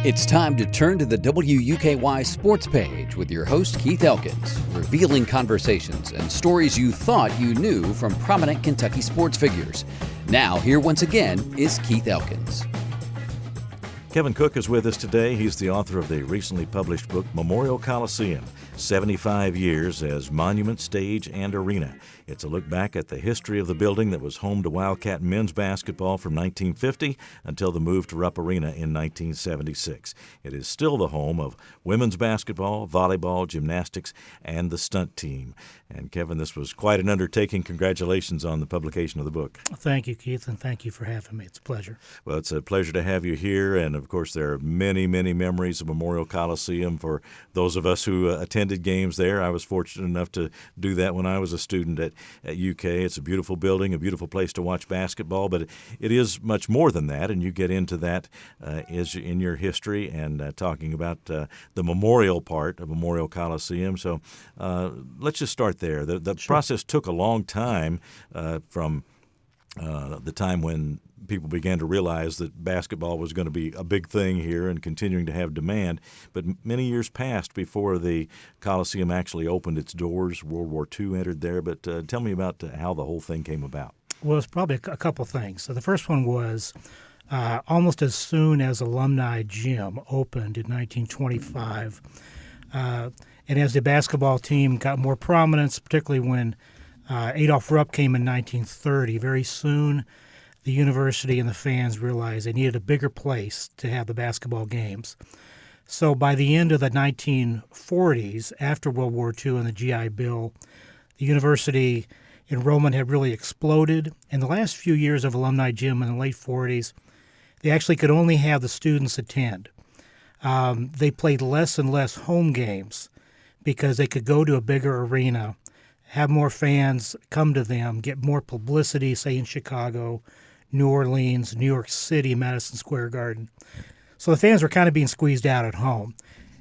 It's time to turn to the WUKY Sports Page with your host, Keith Elkins, revealing conversations and stories you thought you knew from prominent Kentucky sports figures. Now, here once again is Keith Elkins. Kevin Cook is with us today. He's the author of the recently published book, Memorial Coliseum, 75 Years as Monument, Stage, and Arena. It's a look back at the history of the building that was home to Wildcat men's basketball from 1950 until the move to Rupp Arena in 1976. It is still the home of women's basketball, volleyball, gymnastics, and the stunt team. And Kevin, this was quite an undertaking. Congratulations on the publication of the book. Thank you, Keith, and thank you for having me. It's a pleasure. Well, it's a pleasure to have you here, and of course there are many, many memories of Memorial Coliseum for those of us who attended games there. I was fortunate enough to do that when I was a student at UK. It's a beautiful building, a beautiful place to watch basketball, but it is much more than that, and you get into that is in your history and talking about the memorial part of Memorial Coliseum. So let's just start there. The Sure. process took a long time from the time when people began to realize that basketball was going to be a big thing here and continuing to have demand. But many years passed before the Coliseum actually opened its doors. World War II entered there. But tell me about how the whole thing came about. Well, it's probably a couple things. So the first one was almost as soon as Alumni Gym opened in 1925, and as the basketball team got more prominence, particularly when Adolph Rupp came in 1930, very soon the university and the fans realized they needed a bigger place to have the basketball games. So by the end of the 1940s, after World War II and the GI Bill, the university enrollment had really exploded. In the last few years of Alumni Gym in the late 40s, they actually could only have the students attend. They played less and less home games because they could go to a bigger arena, have more fans come to them, get more publicity, say in Chicago, New Orleans, New York City, Madison Square Garden. So the fans were kind of being squeezed out at home.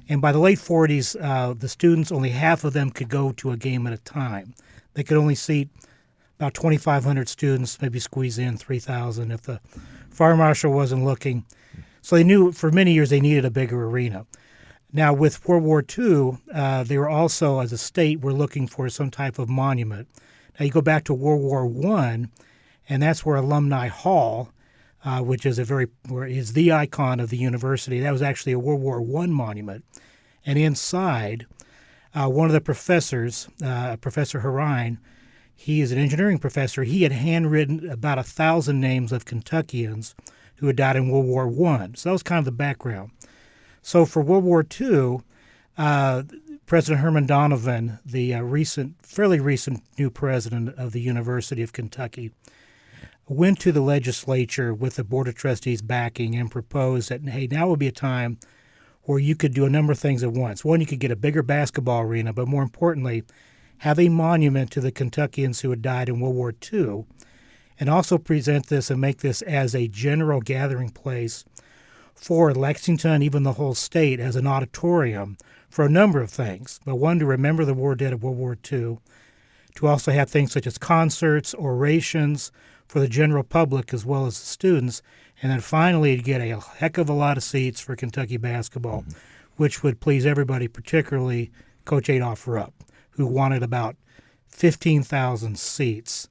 And by the late 40s, the students, only half of them could go to a game at a time. They could only seat about 2,500 students, maybe squeeze in 3,000 if the fire marshal wasn't looking. So they knew for many years they needed a bigger arena. Now, with World War II, they were also, as a state, were looking for some type of monument. Now, you go back to World War I, and that's where Alumni Hall, which is is the icon of the university. That was actually a World War I monument. And inside, one of the professors, Professor Harine, he is an engineering professor. He had handwritten about 1,000 names of Kentuckians who had died in World War I. So that was kind of the background. So for World War II, President Herman Donovan, the fairly recent new president of the University of Kentucky, went to the legislature with the Board of Trustees backing and proposed that, hey, now would be a time where you could do a number of things at once. One, you could get a bigger basketball arena, but more importantly, have a monument to the Kentuckians who had died in World War II, and also present this and make this as a general gathering place for Lexington, even the whole state, as an auditorium for a number of things. But one, to remember the war dead of World War II, to also have things such as concerts, orations for the general public as well as the students, and then finally to get a heck of a lot of seats for Kentucky basketball, which would please everybody, particularly Coach Adolph Rupp, who wanted about 15,000 seats,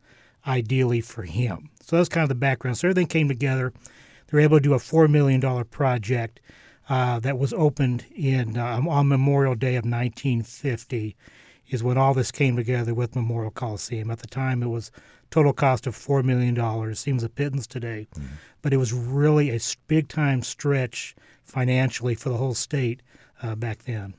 ideally for him. So that's kind of the background. So everything came together. They were able to do a $4 million project that was opened on Memorial Day of 1950 is when all this came together with Memorial Coliseum. At the time, it was total cost of $4 million. Seems a pittance today. But it was really a big-time stretch financially for the whole state back then.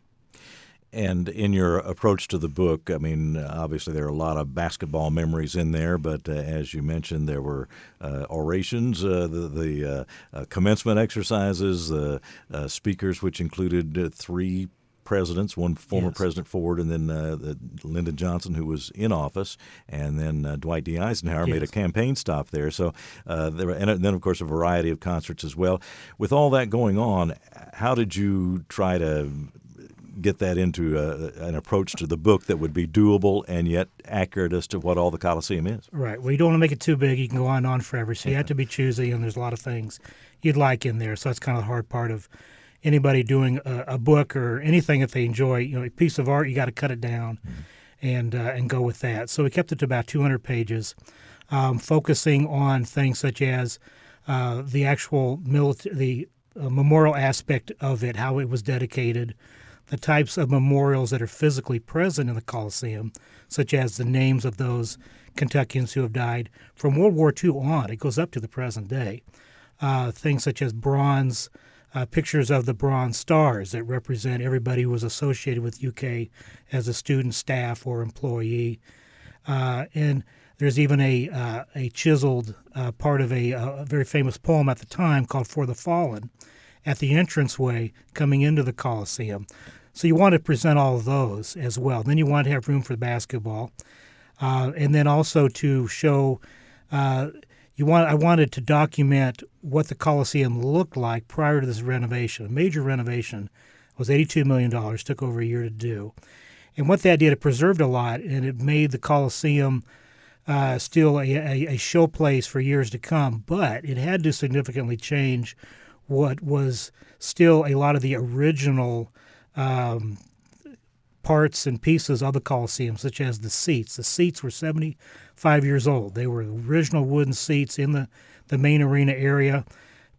And in your approach to the book, I mean, obviously there are a lot of basketball memories in there, but as you mentioned, there were orations, the commencement exercises, the speakers, which included three presidents, one former President Ford, and then Lyndon Johnson, who was in office, and then Dwight D. Eisenhower made a campaign stop there. So there were, and then, of course, a variety of concerts as well. With all that going on, how did you try to get that into an approach to the book that would be doable and yet accurate as to what all the Coliseum is? Right. Well, you don't want to make it too big. You can go on and on forever. So you have to be choosy, and there's a lot of things you'd like in there. So that's kind of the hard part of anybody doing a book or anything that they enjoy, a piece of art, you got to cut it down and go with that. So we kept it to about 200 pages, focusing on things such as the actual memorial aspect of it, how it was dedicated, the types of memorials that are physically present in the Coliseum, such as the names of those Kentuckians who have died from World War II on. It goes up to the present day. Things such as bronze, pictures of the Bronze Stars that represent everybody who was associated with UK as a student, staff, or employee. And there's even a chiseled part of a very famous poem at the time called For the Fallen at the entranceway coming into the Coliseum. So you want to present all of those as well. Then you want to have room for basketball. And then also to show, I wanted to document what the Coliseum looked like prior to this renovation. A major renovation was $82 million, took over a year to do. And what that did, it preserved a lot, and it made the Coliseum still a show place for years to come. But it had to significantly change what was still a lot of the original parts and pieces of the Coliseum, such as the seats. The seats were 75 years old. They were original wooden seats in the main arena area.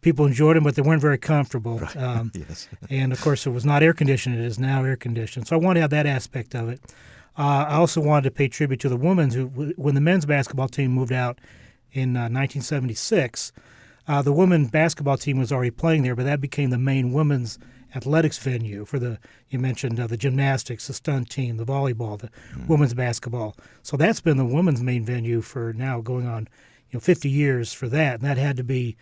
People enjoyed them, but they weren't very comfortable. Right. Yes. And, of course, it was not air-conditioned. It is now air-conditioned. So I wanted to have that aspect of it. I also wanted to pay tribute to the women when the men's basketball team moved out in 1976, the women's basketball team was already playing there, but that became the main women's athletics venue for you mentioned the gymnastics, the stunt team, the volleyball, the women's basketball. So that's been the women's main venue for now going on 50 years for that, and that had to be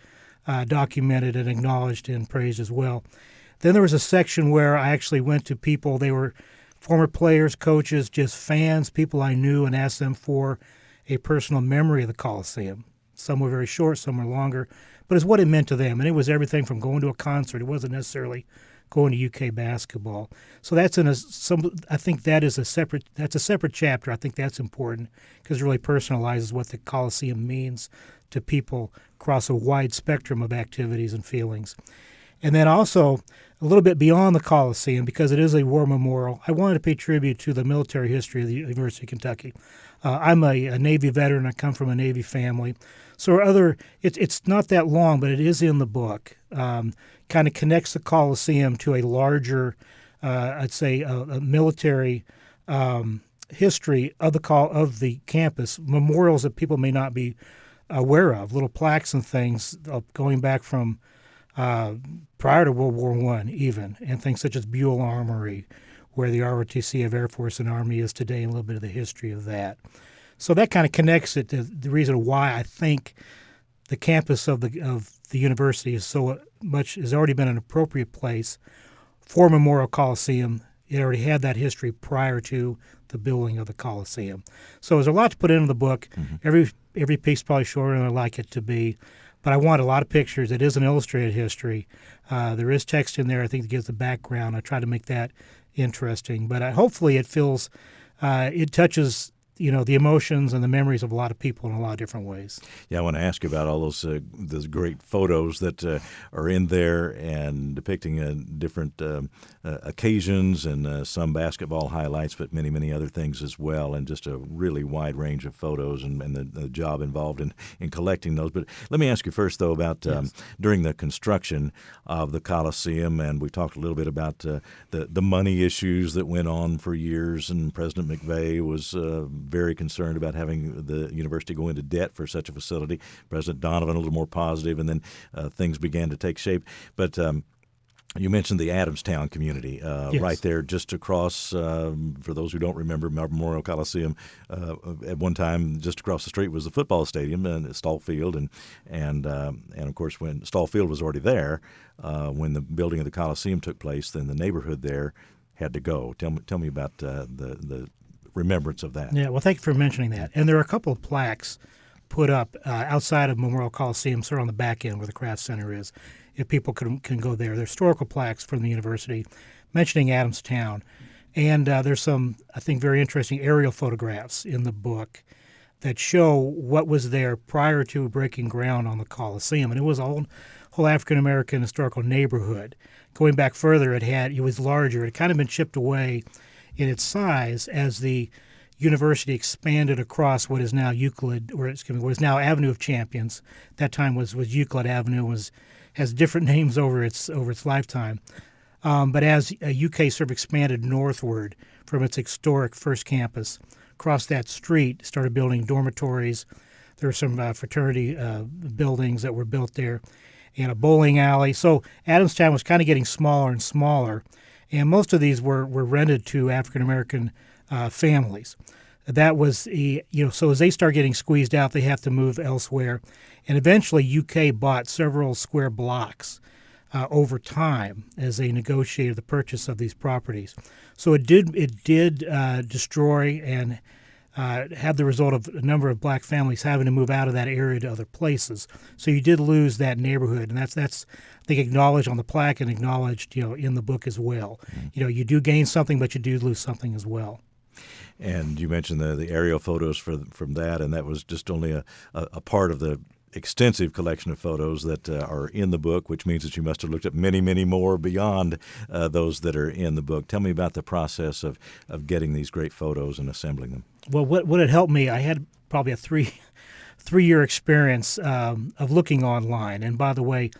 documented and acknowledged and praised as well. Then there was a section where I actually went to people, they were former players, coaches, just fans, people I knew, and asked them for a personal memory of the Coliseum. Some were very short, some were longer, but it's what it meant to them. And it was everything from going to a concert. It wasn't necessarily going to UK basketball. So that's I think that's a separate chapter. I think that's important because it really personalizes what the Coliseum means to people across a wide spectrum of activities and feelings. And then also a little bit beyond the Coliseum, because it is a war memorial, I wanted to pay tribute to the military history of the University of Kentucky. I'm a Navy veteran. I come from a Navy family. So it's not that long, but it is in the book. Kind of connects the Coliseum to a larger, I'd say, a military history of the campus, memorials that people may not be aware of, little plaques and things going back from prior to World War I even, and things such as Buell Armory, where the ROTC of Air Force and Army is today, and a little bit of the history of that. So that kind of connects it to the reason why I think the campus of the university has already been an appropriate place for Memorial Coliseum. It already had that history prior to the building of the Coliseum. So there's a lot to put into the book. Mm-hmm. Every piece probably shorter than I'd like it to be. But I want a lot of pictures. It is an illustrated history. There is text in there, I think, that gives the background. I try to make that interesting. But hopefully it touches the emotions and the memories of a lot of people in a lot of different ways. Yeah, I want to ask you about all those great photos that are in there and depicting different occasions and some basketball highlights, but many, many other things as well, and just a really wide range of photos and the job involved in collecting those. But let me ask you first, though, about during the construction of the Coliseum, and we talked a little bit about the money issues that went on for years, and President McVeigh was very concerned about having the university go into debt for such a facility. President Donovan a little more positive, and then things began to take shape. But you mentioned the Adamstown community right there just across, for those who don't remember, Memorial Coliseum, at one time just across the street was the football stadium and Stall Field. And of course, when Stall Field was already there, when the building of the Coliseum took place, then the neighborhood there had to go. Tell me about the remembrance of that. Yeah, well, thank you for mentioning that. And there are a couple of plaques put up outside of Memorial Coliseum, sort of on the back end where the Craft Center is, if people can go there. They're historical plaques from the university mentioning Adamstown. And there's some, I think, very interesting aerial photographs in the book that show what was there prior to breaking ground on the Coliseum. And it was a whole African-American historical neighborhood. Going back further, it was larger. It had kind of been chipped away in its size as the university expanded across what is now what is now Avenue of Champions. That time was Euclid Avenue, has different names over its lifetime. But as UK sort of expanded northward from its historic first campus, across that street, started building dormitories. There were some fraternity buildings that were built there, and a bowling alley. So Adamstown was kind of getting smaller and smaller, and most of these were rented to African American families. That was so as they start getting squeezed out, they have to move elsewhere, and eventually UK bought several square blocks over time as they negotiated the purchase of these properties. So it did destroy and had the result of a number of black families having to move out of that area to other places. So you did lose that neighborhood, and that's I think acknowledged on the plaque and acknowledged in the book as well. You do gain something, but you do lose something as well. And you mentioned the aerial photos from that, and that was just only a part of the extensive collection of photos that are in the book, which means that you must have looked at many, many more beyond those that are in the book. Tell me about the process of getting these great photos and assembling them. Well, what had helped me, I had probably a three-year experience of looking online. And by the way,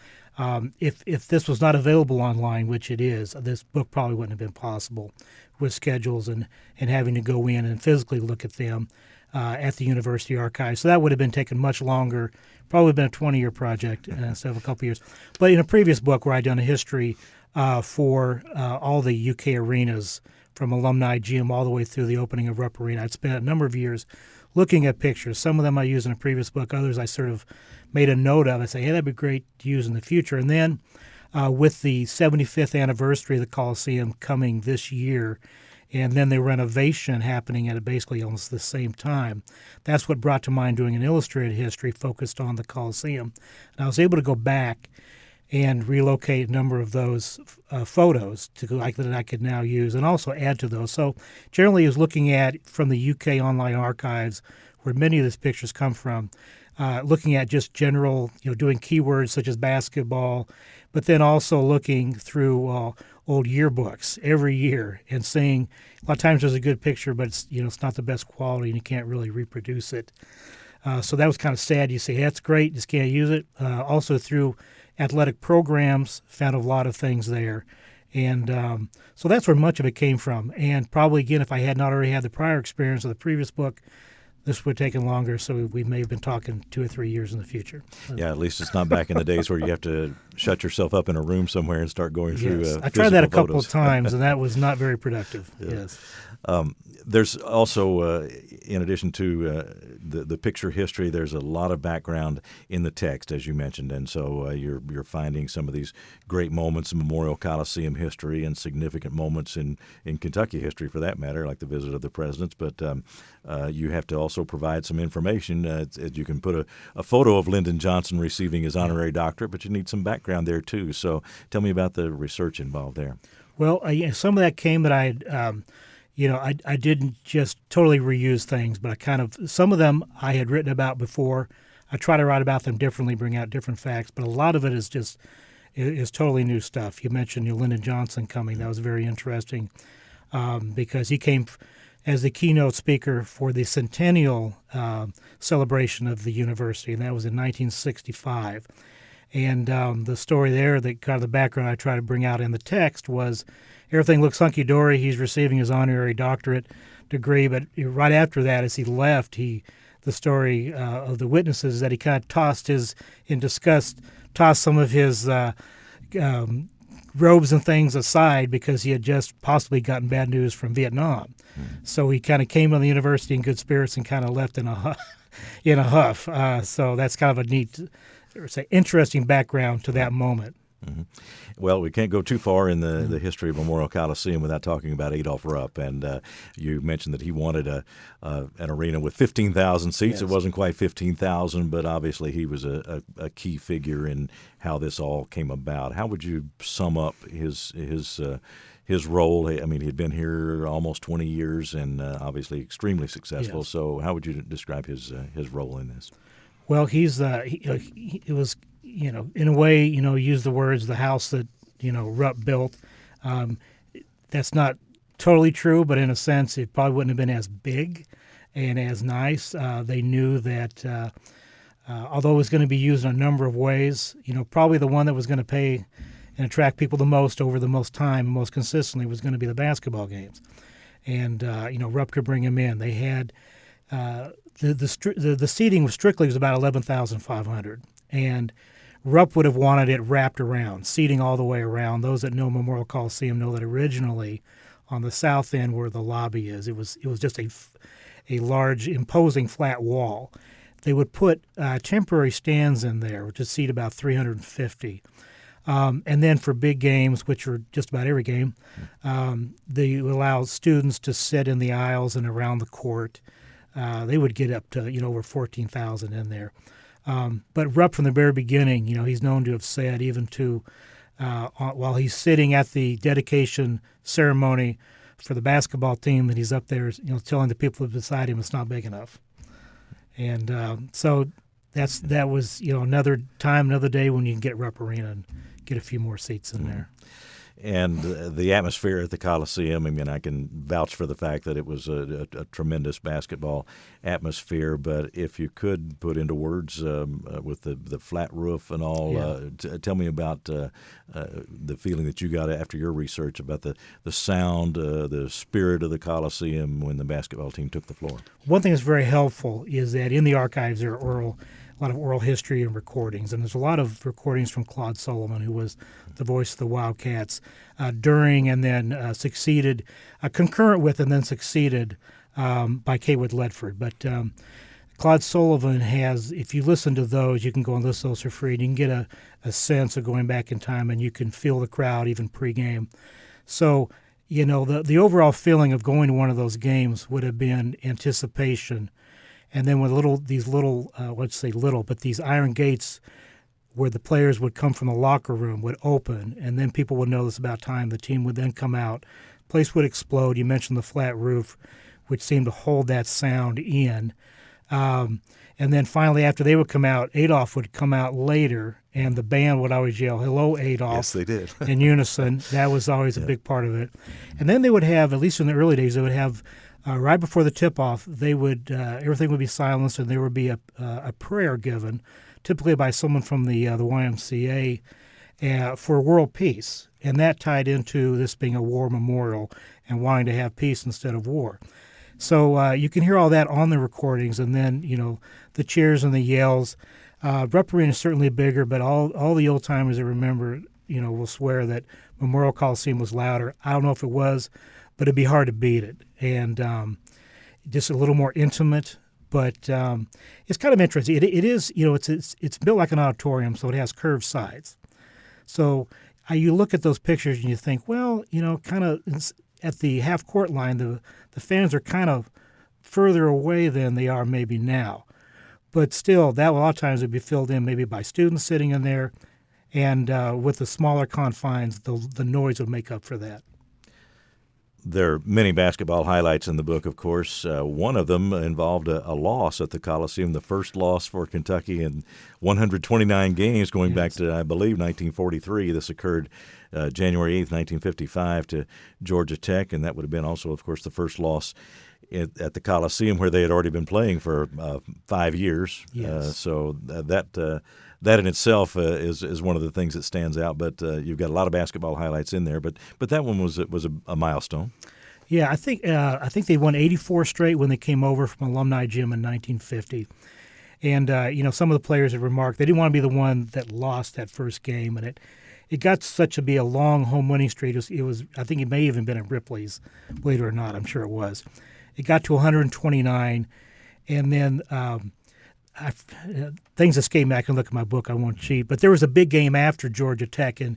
if this was not available online, which it is, this book probably wouldn't have been possible with schedules and having to go in and physically look at them at the university archives. So that would have been taken much longer, probably been a 20-year project instead of a couple years. But in a previous book where I'd done a history for all the UK arenas from Alumni Gym all the way through the opening of Rupp Arena, I'd spent a number of years looking at pictures. Some of them I used in a previous book. Others I sort of made a note of. I say, hey, that'd be great to use in the future. And then with the 75th anniversary of the Coliseum coming this year, and then the renovation happening at basically almost the same time, that's what brought to mind doing an illustrated history focused on the Coliseum. And I was able to go back and relocate a number of those photos that I could now use and also add to those. So generally I was looking at from the UK online archives where many of these pictures come from, looking at just general, doing keywords such as basketball, but then also looking through old yearbooks every year and seeing a lot of times there's a good picture, but it's not the best quality and you can't really reproduce it. So that was kind of sad. You say, hey, that's great, just can't use it. Also through athletic programs, found a lot of things there. And so that's where much of it came from. And probably, again, if I had not already had the prior experience of the previous book, this would have taken longer, so we may have been talking 2 or 3 years in the future. Yeah, at least it's not back in the days where you have to shut yourself up in a room somewhere and start going through I tried that a couple photos. of times, and that was not very productive. Yeah. Yes. There's also, in addition to the picture history, there's a lot of background in the text, as you mentioned, and so you're finding some of these great moments in Memorial Coliseum history and significant moments in Kentucky history, for that matter, like the visit of the presidents. But you have to also provide some information. You can put a photo of Lyndon Johnson receiving his honorary doctorate, but you need some background there too. So tell me about the research involved there. Well, some of that came that I had. I didn't just totally reuse things, but some of them I had written about before. I try to write about them differently, bring out different facts, but a lot of it is totally new stuff. You mentioned Lyndon Johnson coming. That was very interesting because he came as the keynote speaker for the centennial celebration of the university, and that was in 1965. And the story there, that kind of the background I try to bring out in the text was everything looks hunky-dory. He's receiving his honorary doctorate degree, but right after that, as he left, the story of the witnesses is that he kind of tossed some of his robes and things aside because he had just possibly gotten bad news from Vietnam. So he kind of came to the university in good spirits and kind of left in a huff. So that's kind of a neat, interesting background to that moment. Mm-hmm. Well, we can't go too far in the history of Memorial Coliseum without talking about Adolph Rupp. And you mentioned that he wanted an arena with 15,000 seats. Yes. It wasn't quite 15,000, but obviously he was a key figure in how this all came about. How would you sum up his his role. I mean, he'd been here almost 20 years and obviously extremely successful. Yes. So how would you describe his role in this? Well, it was, in a way, use the words, the house that, Rupp built. That's not totally true, but in a sense, it probably wouldn't have been as big and as nice. They knew that although it was going to be used in a number of ways, probably the one that was going to pay and attract people the most over the most time and most consistently was going to be the basketball games. And, Rupp could bring him in. They had the seating was about 11,500. And Rupp would have wanted it wrapped around, seating all the way around. Those that know Memorial Coliseum know that originally on the south end where the lobby is, it was just a large, imposing flat wall. They would put temporary stands in there, which would seat about 350. And then for big games, which are just about every game, they would allow students to sit in the aisles and around the court. They would get up to, over 14,000 in there. But Rupp, from the very beginning, he's known to have said, even to while he's sitting at the dedication ceremony for the basketball team, that he's up there, telling the people beside him it's not big enough. And so that was, another time, another day when you can get Rupp Arena and get a few more seats in there. And the atmosphere at the Coliseum, I mean, I can vouch for the fact that it was a tremendous basketball atmosphere. But if you could put into words with the flat roof and all, tell me about the feeling that you got after your research about the sound, the spirit of the Coliseum when the basketball team took the floor. One thing that's very helpful is that in the archives there are a lot of oral history and recordings, and there's a lot of recordings from Claude Sullivan, who was the voice of the Wildcats during and then succeeded, concurrent with and then succeeded by Kaywood Ledford. But Claude Sullivan has, if you listen to those, you can go and listen to those for free, and you can get a sense of going back in time, and you can feel the crowd even pregame. So, the overall feeling of going to one of those games would have been anticipation. And then with these iron gates where the players would come from the locker room would open, and then people would know it's about time. The team would then come out. The place would explode. You mentioned the flat roof, which seemed to hold that sound in. And then finally, after they would come out, Adolph would come out later, and the band would always yell, "Hello, Adolph." Yes, they did. In unison. That was always a big part of it. And then they would have, at least in the early days, they would have right before the tip-off, they would everything would be silenced, and there would be a prayer given, typically by someone from the YMCA, for world peace, and that tied into this being a war memorial and wanting to have peace instead of war. So you can hear all that on the recordings, and then the cheers and the yells. Rupp Arena is certainly bigger, but all the old timers that remember, will swear that Memorial Coliseum was louder. I don't know if it was, but it'd be hard to beat it, and just a little more intimate. But it's kind of interesting. It is, it's built like an auditorium, so it has curved sides. So you look at those pictures and you think, well, kind of at the half-court line, the fans are kind of further away than they are maybe now. But still, that a lot of times would be filled in maybe by students sitting in there, and with the smaller confines, the noise would make up for that. There are many basketball highlights in the book, of course. One of them involved a loss at the Coliseum, the first loss for Kentucky in 129 games going back to, I believe, 1943. This occurred January 8th, 1955 to Georgia Tech, and that would have been also, of course, the first loss at the Coliseum, where they had already been playing for 5 years. Yes. So that in itself is one of the things that stands out. But you've got a lot of basketball highlights in there. But that one was a milestone. Yeah, I think they won 84 straight when they came over from Alumni Gym in 1950. And some of the players had remarked they didn't want to be the one that lost that first game, and it got such to be a long home winning streak. It was I think it may even been at Ripley's, believe it or not. I'm sure it was. It got to 129, and then things escape me. I can look at my book. I won't cheat. But there was a big game after Georgia Tech, and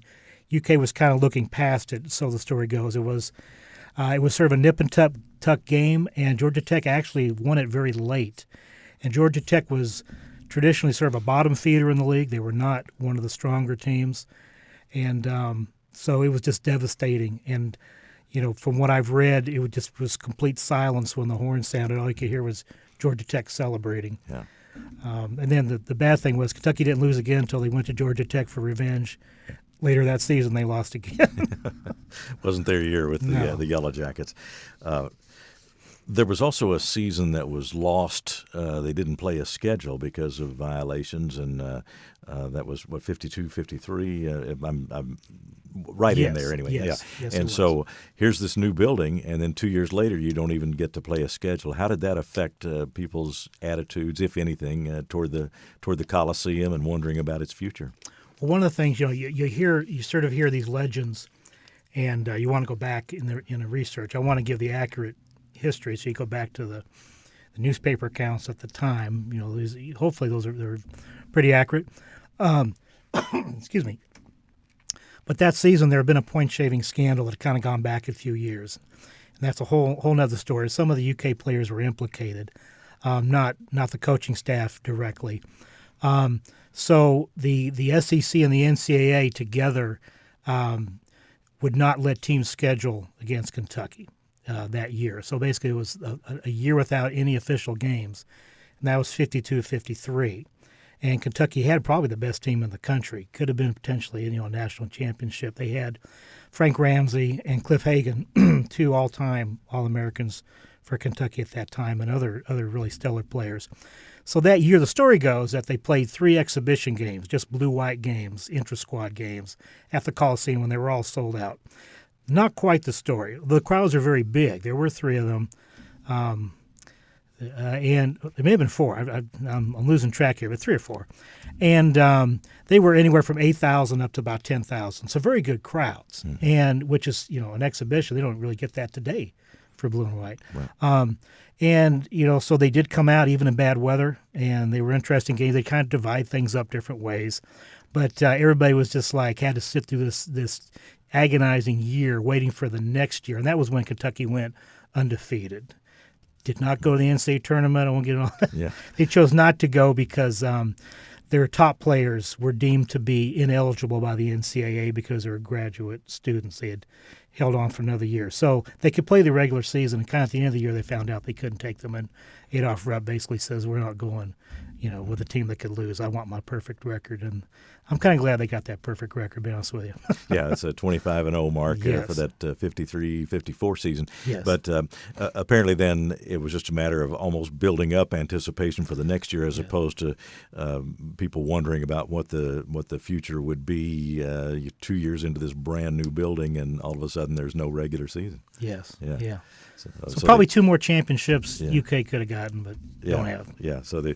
UK was kind of looking past it, so the story goes. It was sort of a nip and tuck game, and Georgia Tech actually won it very late. And Georgia Tech was traditionally sort of a bottom feeder in the league. They were not one of the stronger teams. And so it was just devastating. And from what I've read, it was complete silence when the horn sounded. All you could hear was Georgia Tech celebrating. Yeah. And then the bad thing was Kentucky didn't lose again until they went to Georgia Tech for revenge. Later that season, they lost again. Wasn't their year with the Yellow Jackets. There was also a season that was lost. They didn't play a schedule because of violations, and that was, 52, 53? I'm right in there anyway. Yes, And so here's this new building, and then 2 years later you don't even get to play a schedule. How did that affect people's attitudes, if anything, toward the Coliseum and wondering about its future? Well, one of the things you sort of hear these legends, and you want to go back in the research. I want to give the accurate history, so you go back to the newspaper accounts at the time. Hopefully they're pretty accurate. Excuse me. But that season, there had been a point-shaving scandal that had kind of gone back a few years. And that's a whole nother story. Some of the UK players were implicated, not the coaching staff directly. So the SEC and the NCAA together would not let teams schedule against Kentucky that year. So basically it was a year without any official games, and that was 52-53. And Kentucky had probably the best team in the country. Could have been potentially a national championship. They had Frank Ramsey and Cliff Hagan, two all-time All-Americans for Kentucky at that time, and other really stellar players. So that year, the story goes that they played 3 exhibition games, just blue-white games, intra-squad games, at the Coliseum when they were all sold out. Not quite the story. The crowds are very big. There were 3 of them. And it may have been 4. I'm losing track here, but 3 or 4. And they were anywhere from 8,000 up to about 10,000. So very good crowds, and which is an exhibition. They don't really get that today for blue and white. Right. And so they did come out even in bad weather, and they were interesting games. They kind of divide things up different ways, but everybody was just had to sit through this agonizing year waiting for the next year, and that was when Kentucky went undefeated. Did not go to the NCAA tournament. I won't get on. Yeah. They chose not to go because their top players were deemed to be ineligible by the NCAA because they were graduate students. They had held on for another year. So they could play the regular season, and kind of at the end of the year they found out they couldn't take them, and Adolph Rupp basically says, we're not going with a team that could lose. I want my perfect record, and I'm kind of glad they got that perfect record, to be honest with you. Yeah, it's a 25-0 mark for that 53-54 season. Yes. But apparently then it was just a matter of almost building up anticipation for the next year, as opposed to people wondering about what the future would be 2 years into this brand new building, and all of a sudden there's no regular season. Yes. Yeah. So So probably 2 more championships UK could have gotten, but don't have. Yeah, so they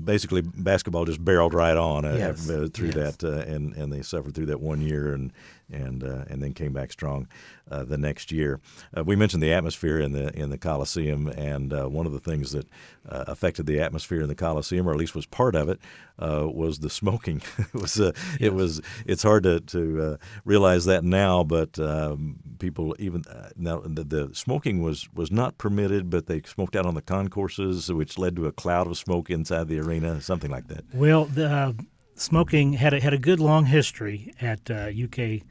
basically basketball just barreled right on through that, and they suffered through that 1 year and then came back strong the next year. We mentioned the atmosphere in the Coliseum, and one of the things that affected the atmosphere in the Coliseum, or at least was part of it, was the smoking. It's hard to realize that now, but people even now the smoking was not permitted, but they smoked out on the concourses, which led to a cloud of smoke inside the arena, something like that. Well, the smoking had a good long history at UK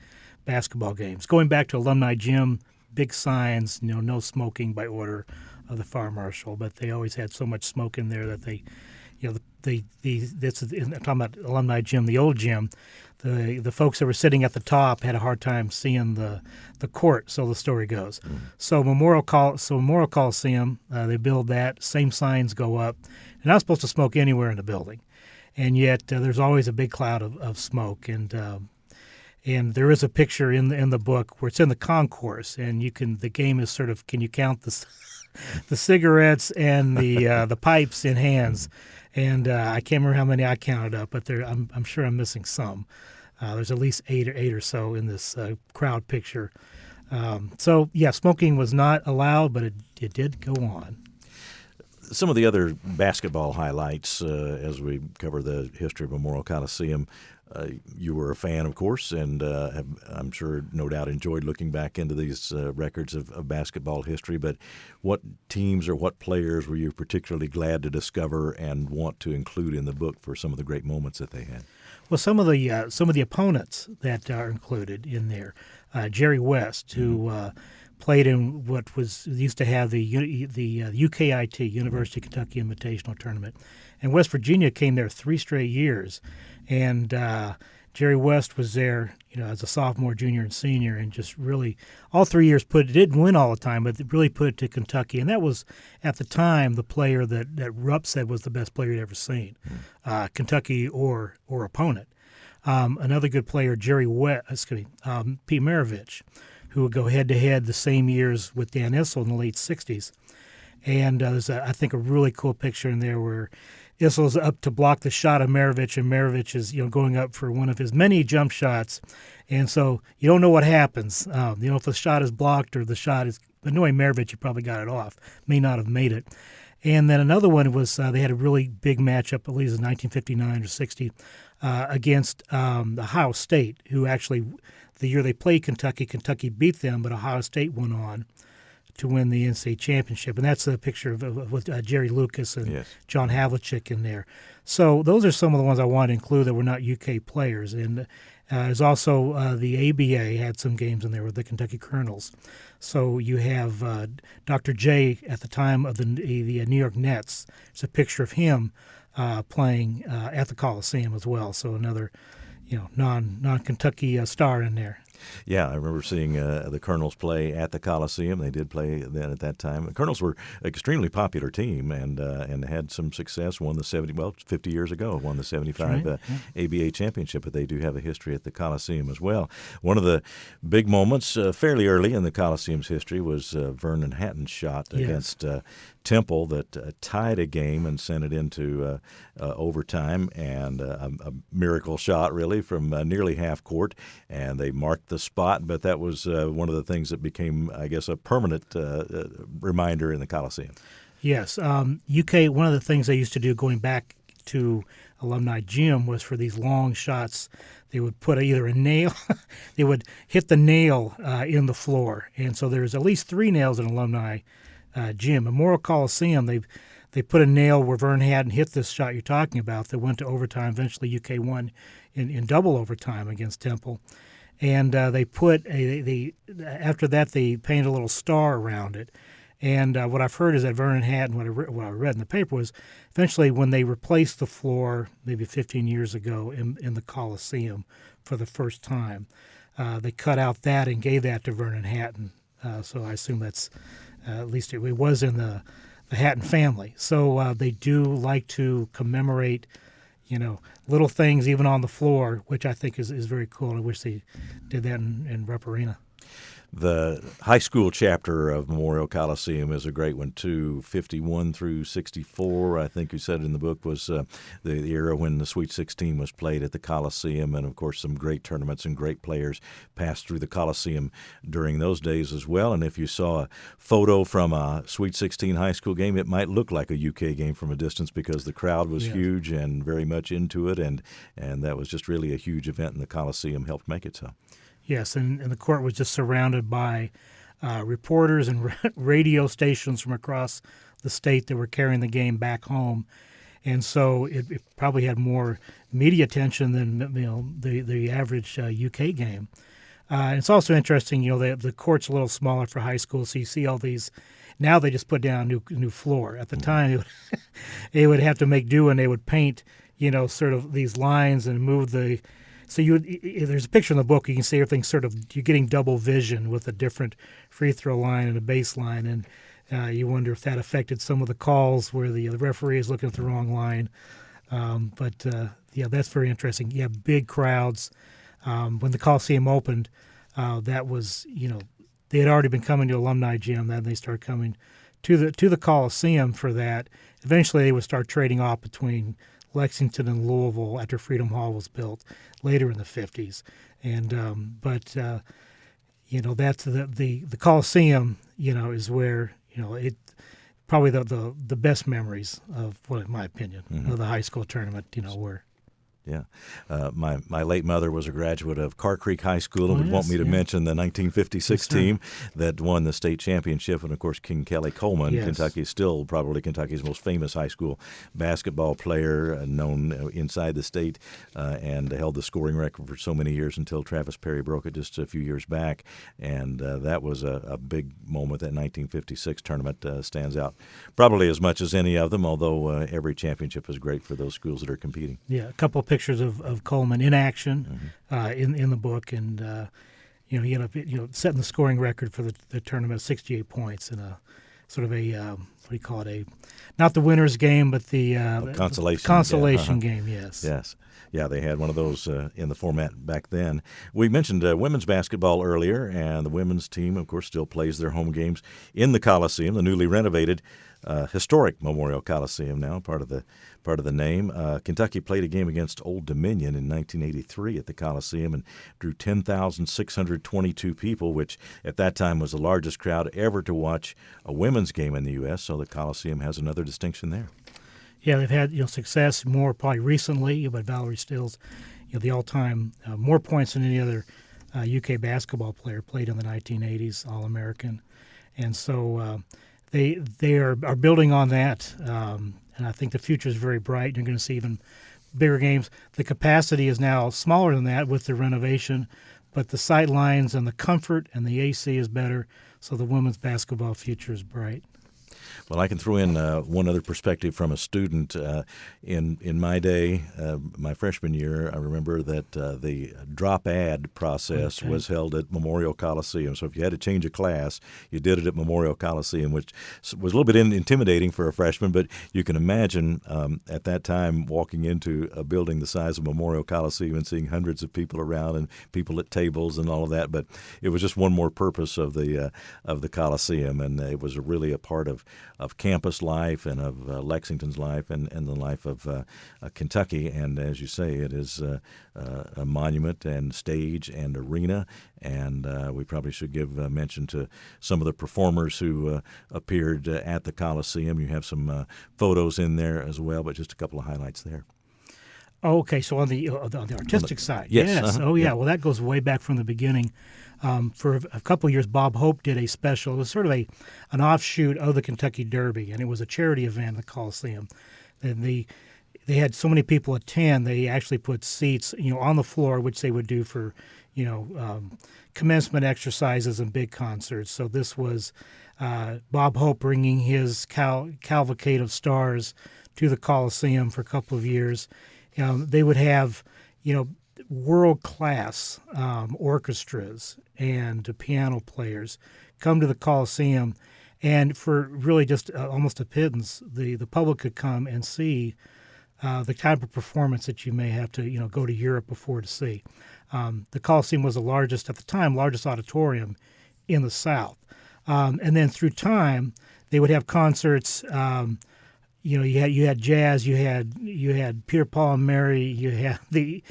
basketball games, going back to Alumni Gym, big signs, no smoking by order of the fire marshal, but they always had so much smoke in there that they, I'm talking about Alumni Gym, the old gym. The folks that were sitting at the top had a hard time seeing the court, so the story goes. So Memorial Coliseum, they build that, same signs go up. You're not supposed to smoke anywhere in the building, and yet there's always a big cloud of smoke. And there is a picture in the book where it's in the concourse, and the game is sort of, can you count the cigarettes and the pipes in hands? And I can't remember how many I counted up, but I'm sure I'm missing some. There's at least eight or so in this crowd picture. So smoking was not allowed, but it did go on. Some of the other basketball highlights as we cover the history of Memorial Coliseum. You were a fan, of course, and have, I'm sure, no doubt, enjoyed looking back into these records of basketball history. But what teams or what players were you particularly glad to discover and want to include in the book for some of the great moments that they had? Well, some of the opponents that are included in there. Jerry West, who played in what was used to have the UKIT, University of Kentucky Invitational Tournament. And West Virginia came there 3 straight years. And Jerry West was there, as a sophomore, junior, and senior, and just really all 3 years didn't win all the time, but it really put it to Kentucky. And that was, at the time, the player that Rupp said was the best player he'd ever seen, Kentucky or opponent. Another good player, Pete Maravich, who would go head-to-head the same years with Dan Issel in the late 60s. And there's, I think, a really cool picture in there where Issel's up to block the shot of Maravich, and Maravich is going up for one of his many jump shots. And so you don't know what happens. If the shot is blocked or the shot is – but knowing Maravich, he probably got it off, may not have made it. And then another one was they had a really big matchup, at least in 1959 or 60, against Ohio State, who actually – the year they played Kentucky beat them, but Ohio State went on to win the NCAA championship. And that's a picture with Jerry Lucas and John Havlicek in there. So those are some of the ones I wanted to include that were not UK players. And there's also the ABA had some games in there with the Kentucky Colonels. So you have Dr. J at the time of the New York Nets. There's a picture of him playing at the Coliseum as well. So another non-Kentucky star in there. Yeah, I remember seeing the Colonels play at the Coliseum. They did play then at that time. The Colonels were an extremely popular team and had some success. 50 years ago, won the 75 ABA championship, but they do have a history at the Coliseum as well. One of the big moments fairly early in the Coliseum's history was Vernon Hatton's shot against Temple that tied a game and sent it into overtime, and a miracle shot really from nearly half court, and they marked the spot. But that was one of the things that became, I guess, a permanent reminder in the Coliseum. Yes. UK, one of the things they used to do going back to Alumni Gym was for these long shots, they would put either a nail, they would hit the nail in the floor. And so there's at least 3 nails in Alumni Gym. Memorial Coliseum, they put a nail where Vern Hatton hit this shot you're talking about that went to overtime. Eventually UK won in double overtime against Temple. And after that they painted a little star around it. And what I've heard is that Vernon Hatton, what I read in the paper was eventually when they replaced the floor maybe 15 years ago in the Coliseum for the first time, they cut out that and gave that to Vernon Hatton. So I assume that's at least it was in the Hatton family. So they do like to commemorate, little things even on the floor, which I think is very cool. I wish they did that in Rupp Arena. The high school chapter of Memorial Coliseum is a great one, too. 51 through 64, I think you said in the book, was the era when the Sweet 16 was played at the Coliseum. And, of course, some great tournaments and great players passed through the Coliseum during those days as well. And if you saw a photo from a Sweet 16 high school game, it might look like a UK game from a distance because the crowd was huge and very much into it. And that was just really a huge event, and the Coliseum helped make it so. Yes, and the court was just surrounded by reporters and radio stations from across the state that were carrying the game back home, and so it probably had more media attention than the average UK game. And it's also interesting, the court's a little smaller for high school, so you see all these. Now they just put down a new floor. At the time, they would have to make do, and they would paint, sort of these lines and move the. So there's a picture in the book. You can see everything you're getting double vision with a different free throw line and a baseline, and you wonder if that affected some of the calls where the referee is looking at the wrong line. But that's very interesting. Yeah, big crowds. When the Coliseum opened, that was they had already been coming to Alumni Gym. Then they started coming to the Coliseum for that. Eventually, they would start trading off between Lexington and Louisville after Freedom Hall was built later in the 50s. And that's the Coliseum, is where, it probably the best memories of, in my opinion, of the high school tournament, were. Yeah. My late mother was a graduate of Carr Creek High School and would want me to yeah. mention the 1956 team that won the state championship. And, of course, King Kelly Coleman, Yes. Kentucky, is still probably Kentucky's most famous high school basketball player, known inside the state, and held the scoring record for so many years until Travis Perry broke it just a few years back. And that was a big moment. That 1956 tournament stands out probably as much as any of them, although every championship is great for those schools that are competing. Yeah, a couple of pictures of Coleman in action in the book, and he ended up setting the scoring record for the tournament, 68 points in a sort of a what do you call it, not the winner's game, but the consolation game. Yes. Yeah, they had one of those in the format back then. We mentioned women's basketball earlier, and the women's team, of course, still plays their home games in the Coliseum, the newly renovated Historic Memorial Coliseum now, part of the name. Kentucky played a game against Old Dominion in 1983 at the Coliseum and drew 10,622 people, which at that time was the largest crowd ever to watch a women's game in the U.S., so the Coliseum has another distinction there. Yeah, they've had success more probably recently, but Valerie Stills, the all-time more points than any other UK basketball player, played in the 1980s, All-American, and so they are building on that, and I think the future is very bright. You're going to see even bigger games. The capacity is now smaller than that with the renovation, but the sight lines and the comfort and the AC is better, so the women's basketball future is bright. Well, I can throw in one other perspective from a student. In my day, my freshman year, I remember that the drop ad process was held at Memorial Coliseum. So if you had to change a class, you did it at Memorial Coliseum, which was a little bit intimidating for a freshman. But you can imagine at that time walking into a building the size of Memorial Coliseum and seeing hundreds of people around and people at tables and all of that. But it was just one more purpose of the Coliseum, and it was really a part of campus life and of Lexington's life and the life of Kentucky. And as you say, it is a monument and stage and arena. And we probably should give mention to some of the performers who appeared at the Coliseum. You have some photos in there as well, but just a couple of highlights there. Okay, so on the artistic side, yes. Oh, yeah. Well, that goes way back from the beginning. For a couple of years, Bob Hope did a special. It was sort of an offshoot of the Kentucky Derby, and it was a charity event at the Coliseum. And they had so many people attend, they actually put seats, on the floor, which they would do for, commencement exercises and big concerts. So this was Bob Hope bringing his cavalcade of stars to the Coliseum for a couple of years. They would have, world-class orchestras and piano players come to the Coliseum, and for really just almost a pittance, the public could come and see the type of performance that you may have to go to Europe before to see. The Coliseum was the largest auditorium in the South, and then through time they would have concerts. You had jazz, you had Peter, Paul and Mary, you had the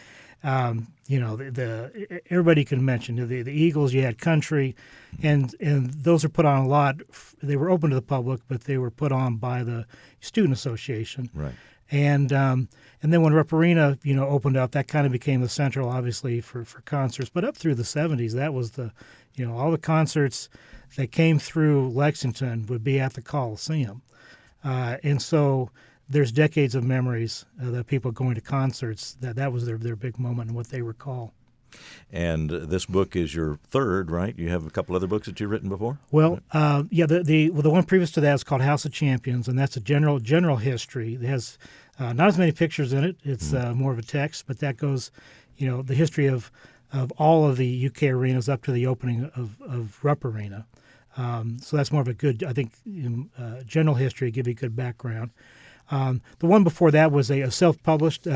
everybody can mention the Eagles. You had country, and those are put on a lot. They were open to the public, but they were put on by the Student Association. Right. And then when Rupp Arena opened up, that kind of became the central, obviously, for concerts. But up through the 70s, that was all the concerts that came through Lexington would be at the Coliseum, and so. There's decades of memories that people going to concerts. That was their big moment and what they recall. And this book is your third, right? You have a couple other books that you've written before? Well, the one previous to that is called House of Champions, and that's a general history. It has not as many pictures in it. It's more of a text, but that goes, the history of all of the UK arenas up to the opening of Rupp Arena. So that's more of a good, I think, general history, give you a good background. The one before that was a self-published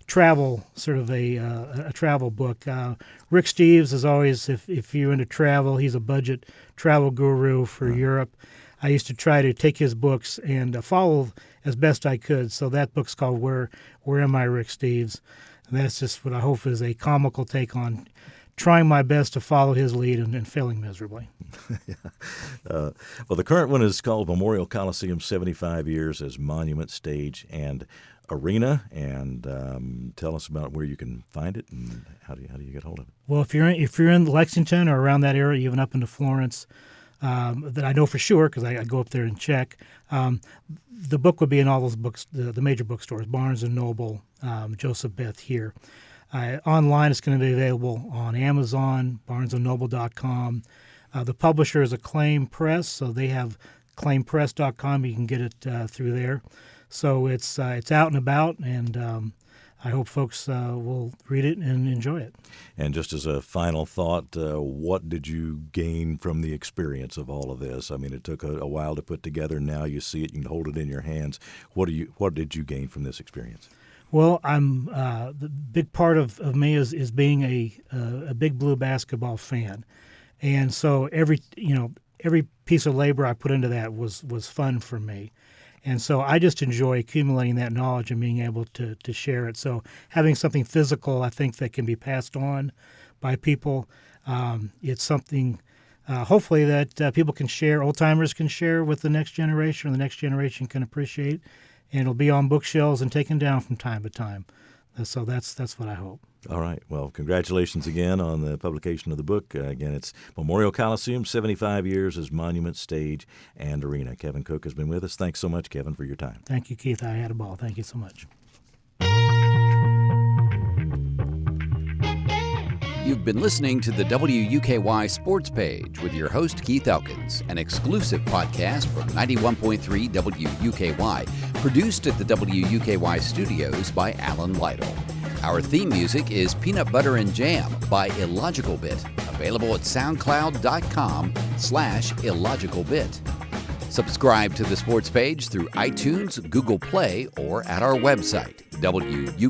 travel, sort of a travel book. Rick Steves is always, if you're into travel, he's a budget travel guru for Europe. I used to try to take his books and follow as best I could. So that book's called Where Am I, Rick Steves? And that's just what I hope is a comical take on trying my best to follow his lead and failing miserably. Well, the current one is called Memorial Coliseum, 75 Years as Monument, Stage, and Arena. And tell us about where you can find it and how do you get hold of it? Well, if you're in Lexington or around that area, even up into Florence, that I know for sure because I go up there and check. The book would be in all those books, the major bookstores, Barnes & Noble, Joseph Beth here. Online, it's going to be available on Amazon, barnesandnoble.com. The publisher is Acclaim Press, so they have acclaimpress.com. You can get it through there. So it's out and about, and I hope folks will read it and enjoy it. And just as a final thought, what did you gain from the experience of all of this? I mean, it took a while to put together. Now you see it, you can hold it in your hands. What did you gain from this experience? Well, the big part of me is being a big blue basketball fan, and so every piece of labor I put into that was fun for me. And so I just enjoy accumulating that knowledge and being able to share it. So having something physical, I think, that can be passed on by people, it's something hopefully that people can share, old-timers can share with the next generation, or the next generation can appreciate, and it'll be on bookshelves and taken down from time to time. So that's what I hope. All right. Well, congratulations again on the publication of the book. Again, it's Memorial Coliseum, 75 Years as Monument, Stage, and Arena. Kevin Cook has been with us. Thanks so much, Kevin, for your time. Thank you, Keith. I had a ball. Thank you so much. You've been listening to the WUKY Sports Page with your host, Keith Elkins, an exclusive podcast from 91.3 WUKY, produced at the WUKY studios by Alan Lytle. Our theme music is Peanut Butter and Jam by Illogical Bit, available at soundcloud.com/illogicalbit. Subscribe to the Sports Page through iTunes, Google Play, or at our website, wuky.org.